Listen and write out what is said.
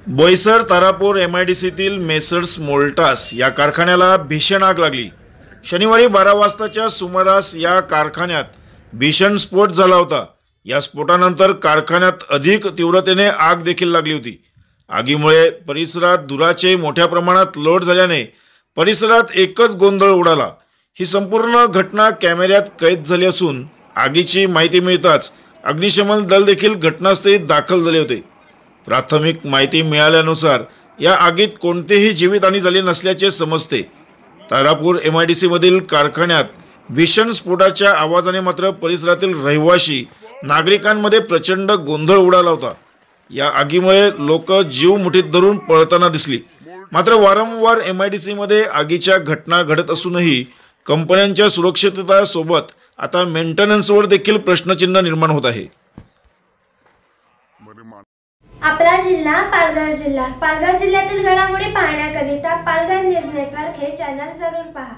Boisar Tarapur एमआयडीसीतील messrs मोल्टास या कारखान्याला भीषण आग लागली। शनिवारी 12 वाजताच्या सुमारास या कारखान्यात भीषण स्फोट झाला होता। या स्फोटानंतर कारखान्यात अधिक तीव्रतेने आग देखील लागली होती। आगीमुळे परिसरात धुराचे मोठ्या प्रमाणात लोट झाल्याने परिसरात एकच गोंधळ उडाला। ही संपूर्ण घटना कॅमेऱ्यात कैद झाली असून आगीची माहिती मिळताच अग्निशमन दल देखील घटनास्थळी दाखल झाले होते। प्राथमिक माहिती मिळाल्यानुसार या आगीत कोणतेही जीवितहानी झाली नसल्याचे समजते। तारापूर एमआयडीसी मधील कारखान्यात भीषण स्फोटाच्या आवाजाने मात्र परिसरातील रहिवासी नागरिकांमध्ये प्रचंड गोंधळ उडाला होता। या आगीमुळे लोक जीव मुठीत धरून पळताना दिसली। मात्र वारंवार एमआयडीसी मध्ये आगीच्या घटना घडत असूनही कंपन्यांच्या सुरक्षिततेसोबत आता मेंटेनन्सवर देखील प्रश्नचिन्ह निर्माण होत आहे। आपला जिल्हा पालघर जिल्ह्यातील घडामोडी पाहण्याकरिता पालघर न्यूज नेटवर्क हे चॅनल जरूर पहा।